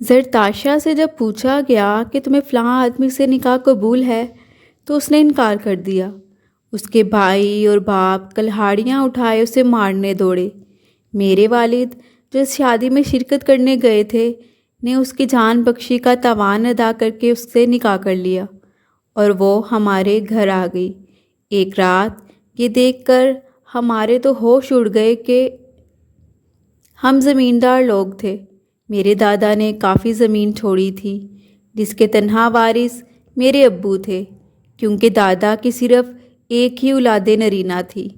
زرتاشا سے جب پوچھا گیا کہ تمہیں فلاں آدمی سے نکاح قبول ہے تو اس نے انکار کر دیا۔ اس کے بھائی اور باپ کلہاڑیاں اٹھائے اسے مارنے دوڑے۔ میرے والد جو اس شادی میں شرکت کرنے گئے تھے نے اس کی جان بخشی کا تاوان ادا کر کے اس سے نکاح کر لیا اور وہ ہمارے گھر آ گئی۔ ایک رات یہ دیکھ کر ہمارے تو ہوش اڑ گئے کہ ہم زمیندار لوگ تھے۔ میرے دادا نے کافی زمین چھوڑی تھی جس کے تنہا وارث میرے ابو تھے، کیونکہ دادا کی صرف ایک ہی اولاد نرینہ تھی۔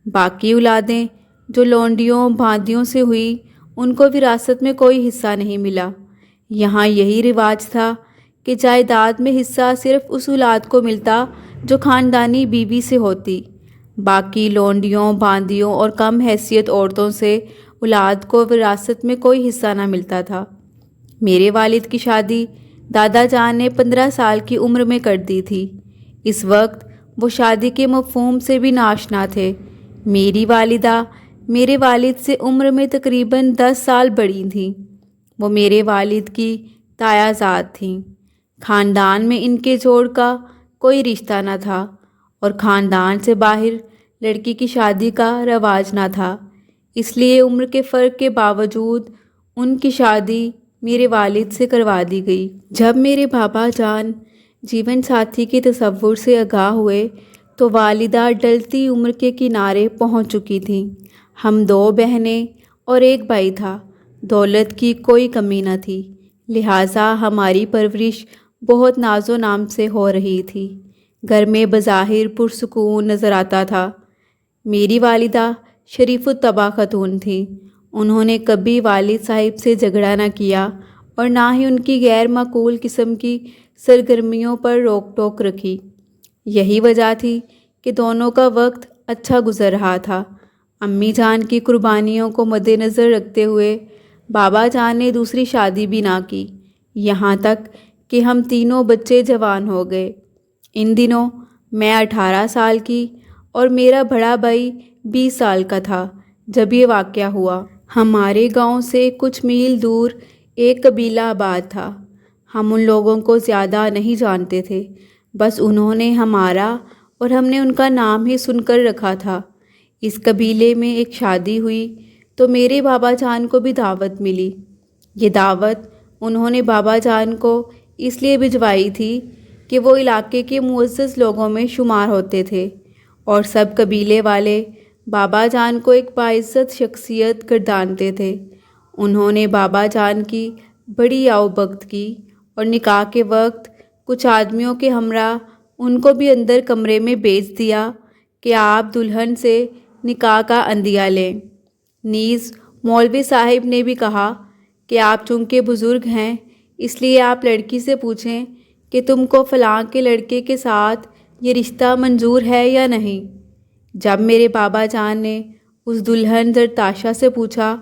باقی اولادیں جو لونڈیوں باندیوں سے ہوئی ان کو وراثت میں کوئی حصہ نہیں ملا۔ یہاں یہی رواج تھا کہ جائیداد میں حصہ صرف اس اولاد کو ملتا جو خاندانی بیوی سے ہوتی، باقی لونڈیوں باندیوں اور کم حیثیت عورتوں سے اولاد کو وراثت میں کوئی حصہ نہ ملتا تھا۔ میرے والد کی شادی دادا جان نے 15 سال کی عمر میں کر دی تھی۔ اس وقت وہ شادی کے مفہوم سے بھی ناشنا تھے۔ میری والدہ میرے والد سے عمر میں تقریباً 10 سال بڑی تھیں۔ وہ میرے والد کی تایا زاد تھیں۔ خاندان میں ان کے جوڑ کا کوئی رشتہ نہ تھا اور خاندان سے باہر لڑکی کی شادی کا رواج نہ تھا، اس لیے عمر کے فرق کے باوجود ان کی شادی میرے والد سے کروا دی گئی۔ جب میرے بابا جان جیون ساتھی کے تصور سے آگاہ ہوئے تو والدہ ڈلتی عمر کے کنارے پہنچ چکی تھیں۔ ہم 2 بہنیں اور ایک بھائی تھا۔ دولت کی کوئی کمی نہ تھی، لہٰذا ہماری پرورش بہت ناز و نام سے ہو رہی تھی۔ گھر میں بظاہر پرسکون نظر آتا تھا۔ میری والدہ شریف الطبع خاتون تھیں۔ انہوں نے کبھی والد صاحب سے جھگڑا نہ کیا اور نہ ہی ان کی غیر معقول قسم کی سرگرمیوں پر روک ٹوک رکھی۔ یہی وجہ تھی کہ دونوں کا وقت اچھا گزر رہا تھا۔ امی جان کی قربانیوں کو مد نظر رکھتے ہوئے بابا جان نے دوسری شادی بھی نہ کی، یہاں تک کہ ہم تینوں بچے جوان ہو گئے۔ ان دنوں میں 18 سال کی اور میرا بڑا بھائی 20 سال کا تھا جب یہ واقعہ ہوا۔ ہمارے گاؤں سے کچھ میل دور ایک قبیلہ آباد تھا۔ ہم ان لوگوں کو زیادہ نہیں جانتے تھے، بس انہوں نے ہمارا اور ہم نے ان کا نام ہی سن کر رکھا تھا۔ اس قبیلے میں ایک شادی ہوئی تو میرے بابا جان کو بھی دعوت ملی۔ یہ دعوت انہوں نے بابا جان کو اس لیے بھجوائی تھی کہ وہ علاقے کے معزز لوگوں میں شمار ہوتے تھے اور سب قبیلے والے بابا جان کو ایک باعزت شخصیت گردانتے تھے۔ انہوں نے بابا جان کی بڑی آؤ بھگت کی اور نکاح کے وقت کچھ آدمیوں کے ہمراہ ان کو بھی اندر کمرے میں بھیج دیا کہ آپ دلہن سے نکاح کا عندیہ لیں۔ نیز مولوی صاحب نے بھی کہا کہ آپ چونکہ بزرگ ہیں اس لیے آپ لڑکی سے پوچھیں کہ تم کو فلاں کے لڑکے کے ساتھ یہ رشتہ منظور ہے یا نہیں۔ جب میرے بابا جان نے اس دلہن زرتاشا سے پوچھا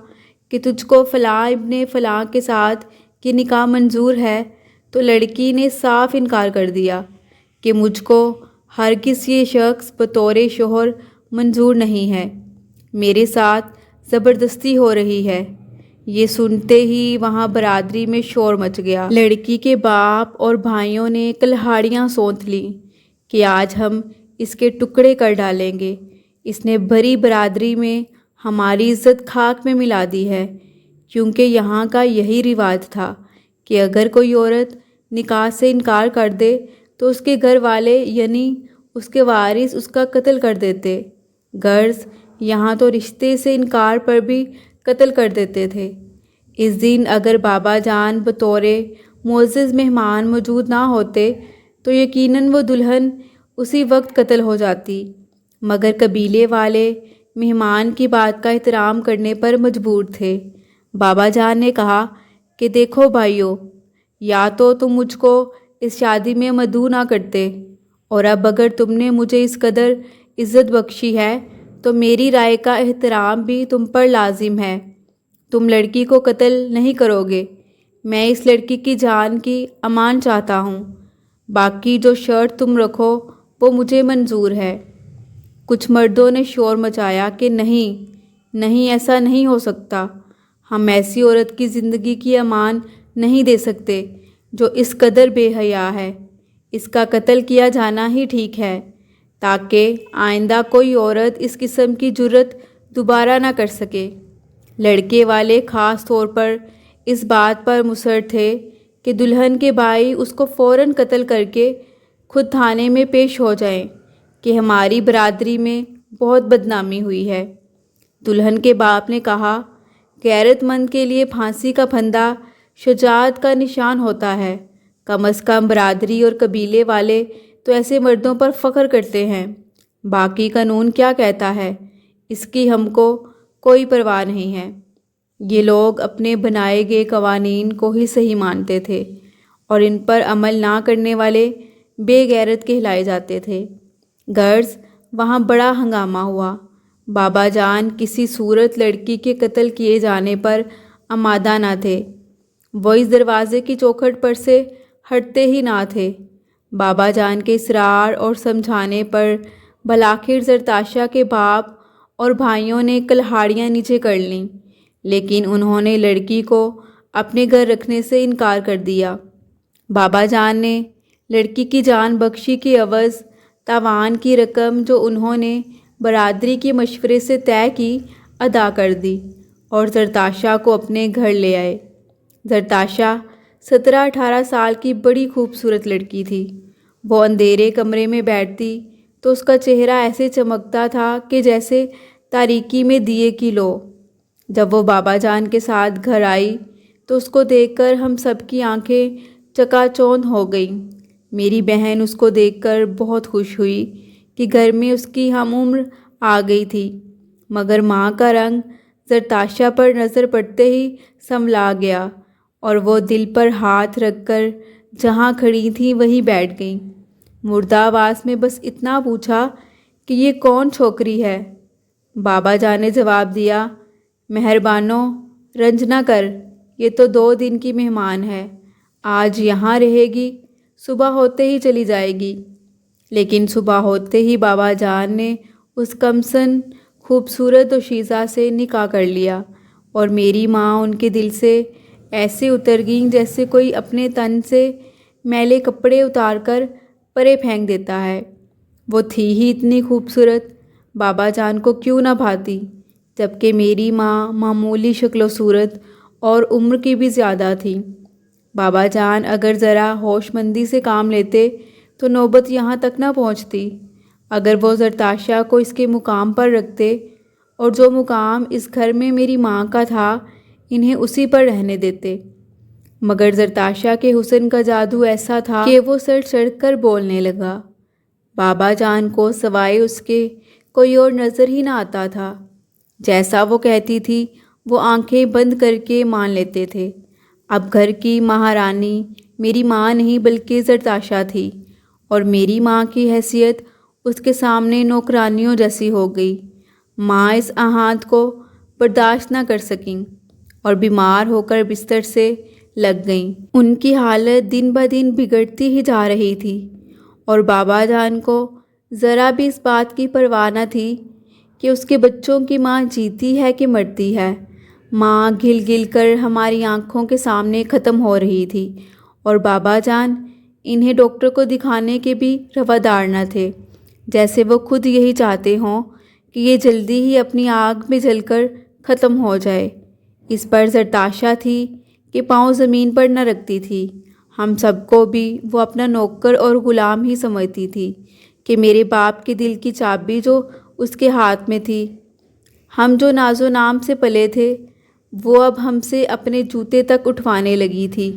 کہ تجھ کو فلاں ابن فلاں کے ساتھ یہ نکاح منظور ہے تو لڑکی نے صاف انکار کر دیا کہ مجھ کو ہرگز یہ شخص بطور شوہر منظور نہیں ہے، میرے ساتھ زبردستی ہو رہی ہے۔ یہ سنتے ہی وہاں برادری میں شور مچ گیا۔ لڑکی کے باپ اور بھائیوں نے کلہاڑیاں سونت لیں کہ آج ہم اس کے ٹکڑے کر ڈالیں گے۔ اس نے بھری برادری میں ہماری عزت خاک میں ملا دی ہے، کیونکہ یہاں کا یہی رواج تھا کہ اگر کوئی عورت نکاح سے انکار کر دے تو اس کے گھر والے یعنی اس کے وارث اس کا قتل کر دیتے۔ غرض یہاں تو رشتے سے انکار پر بھی قتل کر دیتے تھے۔ اس دن اگر بابا جان بطور معزز مہمان موجود نہ ہوتے تو یقیناً وہ دلہن اسی وقت قتل ہو جاتی، مگر قبیلے والے مہمان کی بات کا احترام کرنے پر مجبور تھے۔ بابا جان نے کہا کہ دیکھو بھائیو، یا تو تم مجھ کو اس شادی میں مدعو نہ کرتے، اور اب اگر تم نے مجھے اس قدر عزت بخشی ہے تو میری رائے کا احترام بھی تم پر لازم ہے۔ تم لڑکی کو قتل نہیں کرو گے، میں اس لڑکی کی جان کی امان چاہتا ہوں، باقی جو شرط تم رکھو وہ مجھے منظور ہے۔ کچھ مردوں نے شور مچایا کہ نہیں، ایسا نہیں ہو سکتا، ہم ایسی عورت کی زندگی کی امان نہیں دے سکتے جو اس قدر بے حیا ہے۔ اس کا قتل کیا جانا ہی ٹھیک ہے تاکہ آئندہ کوئی عورت اس قسم کی جرت دوبارہ نہ کر سکے۔ لڑکے والے خاص طور پر اس بات پر مصر تھے کہ دلہن کے بھائی اس کو فوراً قتل کر کے خود تھانے میں پیش ہو جائیں کہ ہماری برادری میں بہت بدنامی ہوئی ہے۔ دلہن کے باپ نے کہا، غیرت مند کے لیے پھانسی کا پھندا شجاعت کا نشان ہوتا ہے، کم از کم برادری اور قبیلے والے تو ایسے مردوں پر فخر کرتے ہیں۔ باقی قانون کیا کہتا ہے اس کی ہم کو کوئی پرواہ نہیں ہے۔ یہ لوگ اپنے بنائے گئے قوانین کو ہی صحیح مانتے تھے اور ان پر عمل نہ کرنے والے بے غیرت کہلائے جاتے تھے۔ غرض وہاں بڑا ہنگامہ ہوا۔ بابا جان کسی صورت لڑکی کے قتل کیے جانے پر آمادہ نہ تھے۔ وہ اس دروازے کی چوکھٹ پر سے ہٹتے ہی نہ تھے۔ بابا جان کے اصرار اور سمجھانے پر بالآخر زرتاشا کے باپ اور بھائیوں نے کلہاڑیاں نیچے کر لیں، لیکن انہوں نے لڑکی کو اپنے گھر رکھنے سے انکار کر دیا۔ بابا جان نے لڑکی کی جان بخشی کی عوض تاوان کی رقم جو انہوں نے برادری کے مشورے سے طے کی ادا کر دی اور زرتاشا کو اپنے گھر لے آئے۔ زرتاشا 17-18 سال کی بڑی خوبصورت لڑکی تھی۔ وہ اندھیرے کمرے میں بیٹھتی تو اس کا چہرہ ایسے چمکتا تھا کہ جیسے تاریکی میں دیے کی لو۔ جب وہ بابا جان کے ساتھ گھر آئی تو اس کو دیکھ کر ہم سب کی آنکھیں چکا چوندھ ہو گئیں۔ میری بہن اس کو دیکھ کر بہت خوش ہوئی کہ گھر میں اس کی ہم عمر آ گئی تھی، مگر ماں کا رنگ زرتاشا پر نظر پڑتے ہی سنبھلا گیا اور وہ دل پر ہاتھ رکھ کر جہاں کھڑی تھیں وہیں بیٹھ گئیں۔ مردہ آواز میں بس اتنا پوچھا کہ یہ کون چھوکری ہے؟ بابا جان نے جواب دیا، مہربانو رنج نہ کر، یہ تو 2 دن کی مہمان ہے، آج یہاں رہے گی، صبح ہوتے ہی چلی جائے گی۔ لیکن صبح ہوتے ہی بابا جان نے اس کمسن خوبصورت دوشیزہ سے نکاح کر لیا اور میری ماں ان کے دل سے ایسے اتر گئیں جیسے کوئی اپنے تن سے میلے کپڑے اتار کر پرے پھینک دیتا ہے۔ وہ تھی ہی اتنی خوبصورت، بابا جان کو کیوں نہ بھاتی، جبکہ میری ماں معمولی شکل و صورت اور عمر کی بھی زیادہ تھی۔ بابا جان اگر ذرا ہوش مندی سے کام لیتے تو نوبت یہاں تک نہ پہنچتی۔ اگر وہ زرتاشا کو اس کے مقام پر رکھتے اور جو مقام اس گھر میں میری ماں کا تھا انہیں اسی پر رہنے دیتے، مگر زرتاشا کے حسن کا جادو ایسا تھا کہ وہ سر چڑھ کر بولنے لگا۔ بابا جان کو سوائے اس کے کوئی اور نظر ہی نہ آتا تھا۔ جیسا وہ کہتی تھی وہ آنکھیں بند کر کے مان لیتے تھے۔ اب گھر کی مہارانی میری ماں نہیں بلکہ زرتاشا تھی اور میری ماں کی حیثیت اس کے سامنے نوکرانیوں جیسی ہو گئی۔ ماں اس آہات کو برداشت نہ کر سکیں اور بیمار ہو کر بستر سے لگ گئیں۔ ان کی حالت دن بدن بگڑتی ہی جا رہی تھی اور بابا جان کو ذرا بھی اس بات کی پرواہ نہ تھی کہ اس کے بچوں کی ماں جیتی ہے کہ مرتی ہے۔ ماں گل گل کر ہماری آنکھوں کے سامنے ختم ہو رہی تھی اور بابا جان انہیں ڈاکٹر کو دکھانے کے بھی روادار نہ تھے، جیسے وہ خود یہی چاہتے ہوں کہ یہ جلدی ہی اپنی آگ میں جل کر ختم ہو جائے۔ اس پر زرتاشا تھی کہ پاؤں زمین پر نہ رکھتی تھی۔ ہم سب کو بھی وہ اپنا نوکر اور غلام ہی سمجھتی تھی کہ میرے باپ کے دل کی چابی جو اس کے ہاتھ میں تھی۔ ہم جو ناز و نام سے پلے تھے وہ اب ہم سے اپنے جوتے تک اٹھوانے لگی تھی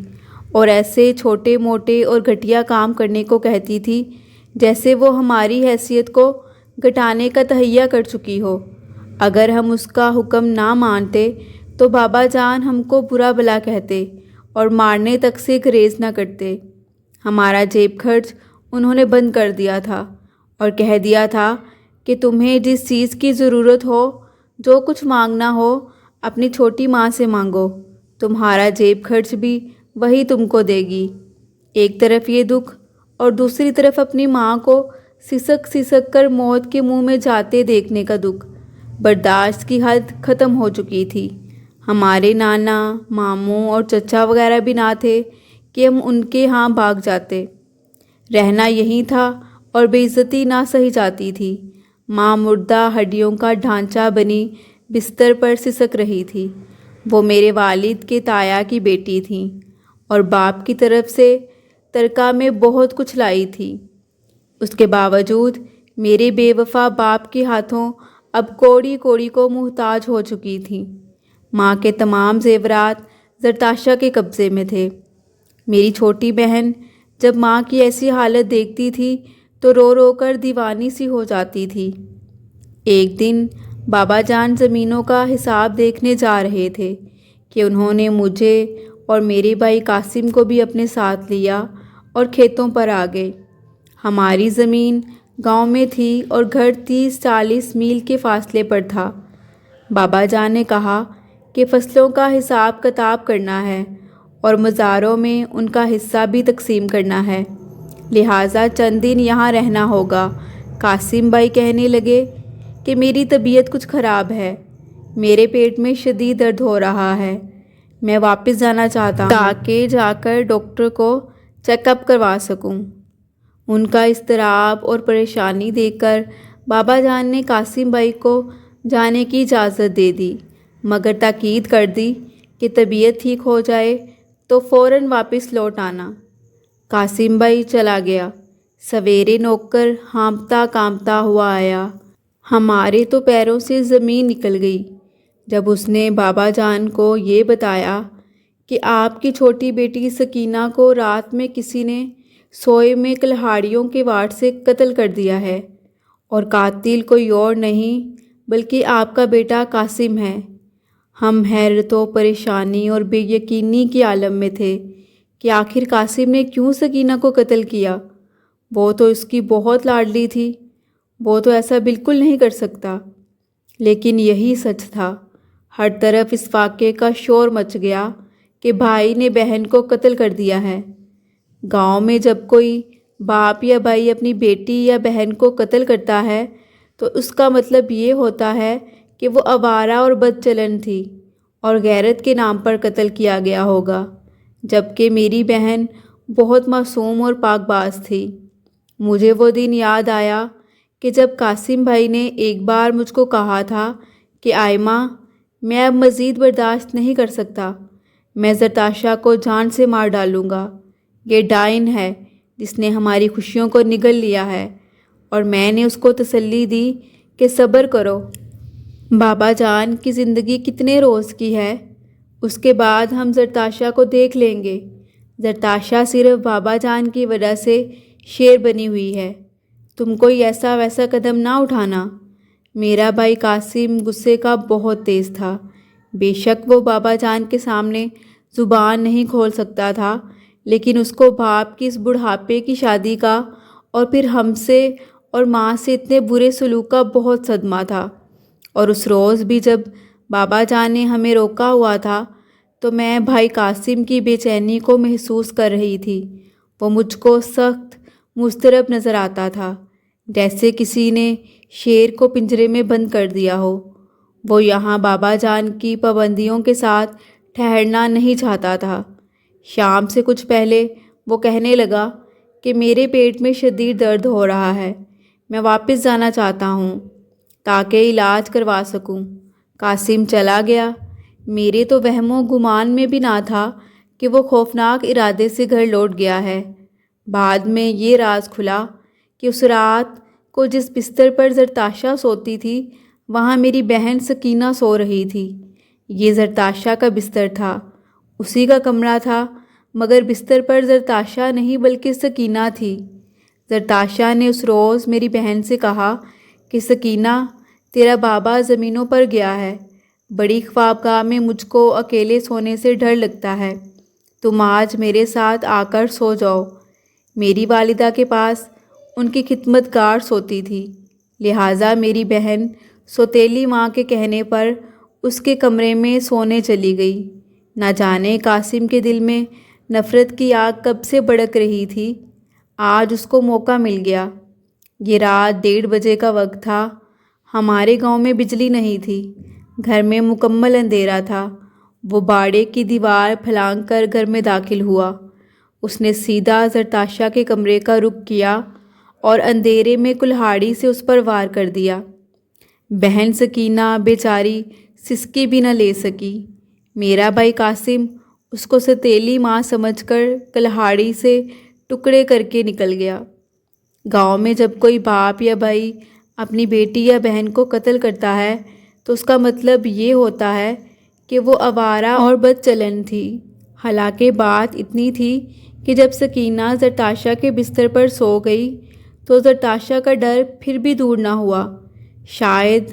اور ایسے چھوٹے موٹے اور گھٹیا کام کرنے کو کہتی تھی جیسے وہ ہماری حیثیت کو گھٹانے کا تہیہ کر چکی ہو۔ اگر ہم اس کا حکم نہ مانتے تو بابا جان ہم کو برا بھلا کہتے اور مارنے تک سے گریز نہ کرتے۔ ہمارا جیب خرچ انہوں نے بند کر دیا تھا اور کہہ دیا تھا کہ تمہیں جس چیز کی ضرورت ہو، جو کچھ مانگنا ہو، اپنی چھوٹی ماں سے مانگو، تمہارا جیب خرچ بھی وہی تم کو دے گی۔ ایک طرف یہ دکھ اور دوسری طرف اپنی ماں کو سسک سسک کر موت کے منہ میں جاتے دیکھنے کا دکھ۔ برداشت کی حد ختم ہو چکی تھی۔ ہمارے نانا، ماموں اور چچا وغیرہ بھی نہ تھے کہ ہم ان کے ہاں بھاگ جاتے۔ رہنا یہیں تھا اور بے عزتی نہ سہی جاتی تھی۔ ماں مردہ ہڈیوں کا ڈھانچہ بنی بستر پر سسک رہی تھی۔ وہ میرے والد کے تایا کی بیٹی تھیں اور باپ کی طرف سے ترکہ میں بہت کچھ لائی تھی۔ اس کے باوجود میرے بے وفا باپ کے ہاتھوں اب کوڑی کوڑی کو محتاج ہو چکی تھیں۔ ماں کے تمام زیورات زرتاشا کے قبضے میں تھے۔ میری چھوٹی بہن جب ماں کی ایسی حالت دیکھتی تھی تو رو رو کر دیوانی سی ہو جاتی تھی۔ ایک دن بابا جان زمینوں کا حساب دیکھنے جا رہے تھے کہ انہوں نے مجھے اور میرے بھائی قاسم کو بھی اپنے ساتھ لیا اور کھیتوں پر آ گئے۔ ہماری زمین گاؤں میں تھی اور گھر 30-40 میل کے فاصلے پر تھا۔ بابا جان نے کہا کہ فصلوں کا حساب کتاب کرنا ہے اور مزاروں میں ان کا حصہ بھی تقسیم کرنا ہے، لہٰذا چند دن یہاں رہنا ہوگا۔ قاسم بھائی کہنے لگے کہ میری طبیعت کچھ خراب ہے، میرے پیٹ میں شدید درد ہو رہا ہے، میں واپس جانا چاہتا ہوں تاکہ جا کر ڈاکٹر کو چیک اپ کروا سکوں۔ ان کا اضطراب اور پریشانی دیکھ کر بابا جان نے قاسم بھائی کو جانے کی اجازت دے دی، مگر تاکید کر دی کہ طبیعت ٹھیک ہو جائے تو فوراً واپس لوٹ آنا۔ قاسم بھائی چلا گیا۔ سویرے نوکر ہانپتا کانپتا ہوا آیا۔ ہمارے تو پیروں سے زمین نکل گئی جب اس نے بابا جان کو یہ بتایا کہ آپ کی چھوٹی بیٹی سکینہ کو رات میں کسی نے سوئے میں کلہاڑیوں کے وار سے قتل کر دیا ہے اور قاتل کوئی اور نہیں بلکہ آپ کا بیٹا قاسم ہے۔ ہم حیرت و پریشانی اور بے یقینی کے عالم میں تھے کہ آخر قاسم نے کیوں سکینہ کو قتل کیا۔ وہ تو اس کی بہت لاڈلی تھی، وہ تو ایسا بالکل نہیں کر سکتا۔ لیکن یہی سچ تھا۔ ہر طرف اس واقعے کا شور مچ گیا کہ بھائی نے بہن کو قتل کر دیا ہے۔ گاؤں میں جب کوئی باپ یا بھائی اپنی بیٹی یا بہن کو قتل کرتا ہے تو اس کا مطلب یہ ہوتا ہے کہ وہ آوارہ اور بد چلن تھی اور غیرت کے نام پر قتل کیا گیا ہوگا، جبکہ میری بہن بہت معصوم اور پاک باز تھی۔ مجھے وہ دن یاد آیا کہ جب قاسم بھائی نے ایک بار مجھ کو کہا تھا کہ آئمہ، میں اب مزید برداشت نہیں کر سکتا، میں زرتاشا کو جان سے مار ڈالوں گا، یہ ڈائن ہے جس نے ہماری خوشیوں کو نگل لیا ہے۔ اور میں نے اس کو تسلی دی کہ صبر کرو، بابا جان کی زندگی کتنے روز کی ہے، اس کے بعد ہم زرتاشا کو دیکھ لیں گے۔ زرتاشا صرف بابا جان کی وجہ سے شیر بنی ہوئی ہے، تم کوئی ایسا ویسا قدم نہ اٹھانا۔ میرا بھائی قاسم غصے کا بہت تیز تھا۔ بے شک وہ بابا جان کے سامنے زبان نہیں کھول سکتا تھا، لیکن اس کو باپ کی اس بڑھاپے کی شادی کا اور پھر ہم سے اور ماں سے اتنے برے سلوک کا بہت صدمہ تھا۔ اور اس روز بھی جب بابا جان نے ہمیں روکا ہوا تھا تو میں بھائی قاسم کی بے چینی کو محسوس کر رہی تھی۔ وہ مجھ کو سخت مضطرب نظر آتا تھا، جیسے کسی نے شیر کو پنجرے میں بند کر دیا ہو۔ وہ یہاں بابا جان کی پابندیوں کے ساتھ ٹھہرنا نہیں چاہتا تھا۔ شام سے کچھ پہلے وہ کہنے لگا کہ میرے پیٹ میں شدید درد ہو رہا ہے، میں واپس جانا چاہتا ہوں تاکہ علاج کروا سکوں۔ قاسم چلا گیا۔ میرے تو وہم و گمان میں بھی نہ تھا کہ وہ خوفناک ارادے سے گھر لوٹ گیا ہے۔ بعد میں یہ راز کھلا کہ اس رات کو جس بستر پر زرتاشا سوتی تھی وہاں میری بہن سکینہ سو رہی تھی۔ یہ زرتاشا کا بستر تھا، اسی کا کمرہ تھا، مگر بستر پر زرتاشا نہیں بلکہ سکینہ تھی۔ زرتاشا نے اس روز میری بہن سے کہا کہ سکینہ، تیرا بابا زمینوں پر گیا ہے، بڑی خوابگاہ میں مجھ کو اکیلے سونے سے ڈر لگتا ہے، تم آج میرے ساتھ آ کر سو جاؤ۔ میری والدہ کے پاس ان کی خدمت گار سوتی تھی، لہٰذا میری بہن سوتیلی ماں کے کہنے پر اس کے کمرے میں سونے چلی گئی۔ نہ جانے قاسم کے دل میں نفرت کی آگ کب سے بھڑک رہی تھی، آج اس کو موقع مل گیا۔ یہ رات 1:30 بجے کا وقت تھا۔ ہمارے گاؤں میں بجلی نہیں تھی، گھر میں مکمل اندھیرا تھا وہ باڑے کی دیوار پھلانگ کر گھر میں داخل ہوا۔ اس نے سیدھا زرتاشا کے کمرے کا رخ کیا اور اندھیرے میں کلہاڑی سے اس پر وار کر دیا۔ بہن سکینہ بیچاری سسکی بھی نہ لے سکی۔ میرا بھائی قاسم اس کو ستیلی ماں سمجھ کر کلہاڑی سے ٹکڑے کر کے نکل گیا۔ گاؤں میں جب کوئی باپ یا بھائی اپنی بیٹی یا بہن کو قتل کرتا ہے تو اس کا مطلب یہ ہوتا ہے کہ وہ آوارہ اور بد چلن تھی۔ حالانکہ بات اتنی تھی کہ جب سکینہ زرتاشا کے بستر پر سو گئی تو زرتاشا کا ڈر پھر بھی دور نہ ہوا۔ شاید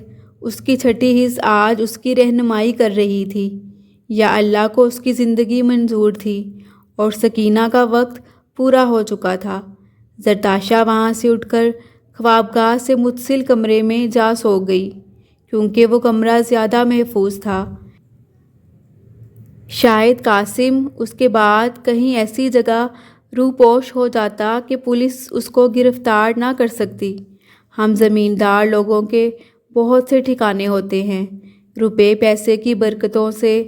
اس کی چھٹی حص آج اس کی رہنمائی کر رہی تھی، یا اللہ کو اس کی زندگی منظور تھی اور سکینہ کا وقت پورا ہو چکا تھا۔ زرتاشا وہاں سے اٹھ کر خوابگاہ سے متصل کمرے میں جا سو گئی، کیونکہ وہ کمرہ زیادہ محفوظ تھا۔ شاید قاسم اس کے بعد کہیں ایسی جگہ روپوش ہو جاتا کہ پولیس اس کو گرفتار نہ کر سکتی۔ ہم زمیندار لوگوں کے بہت سے ٹھکانے ہوتے ہیں، روپے پیسے کی برکتوں سے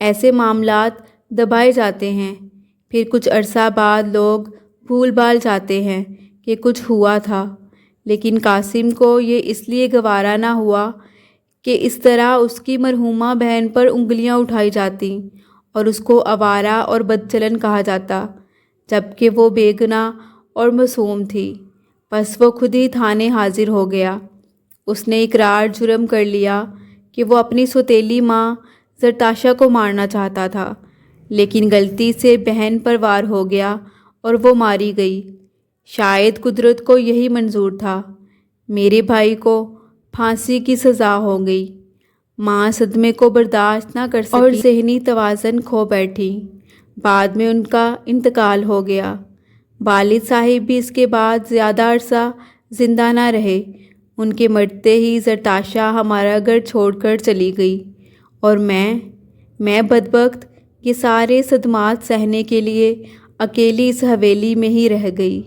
ایسے معاملات دبائے جاتے ہیں، پھر کچھ عرصہ بعد لوگ بھول بھال جاتے ہیں کہ کچھ ہوا تھا۔ لیکن قاسم کو یہ اس لیے گوارا نہ ہوا کہ اس طرح اس کی مرحومہ بہن پر انگلیاں اٹھائی جاتیں اور اس کو آوارہ اور بدچلن کہا جاتا، جبکہ وہ بے گناہ اور معصوم تھی۔ بس وہ خود ہی تھانے حاضر ہو گیا۔ اس نے اقرار جرم کر لیا کہ وہ اپنی سوتیلی ماں زرتاشا کو مارنا چاہتا تھا، لیکن غلطی سے بہن پر وار ہو گیا اور وہ ماری گئی۔ شاید قدرت کو یہی منظور تھا۔ میرے بھائی کو پھانسی کی سزا ہو گئی۔ ماں صدمے کو برداشت نہ کر سکی اور ذہنی توازن کھو بیٹھی۔ بعد میں ان کا انتقال ہو گیا۔ والد صاحب بھی اس کے بعد زیادہ عرصہ زندہ نہ رہے۔ ان کے مرتے ہی زرتاشا ہمارا گھر چھوڑ کر چلی گئی، اور میں بدبخت یہ سارے صدمات سہنے کے لیے اکیلی اس حویلی میں ہی رہ گئی۔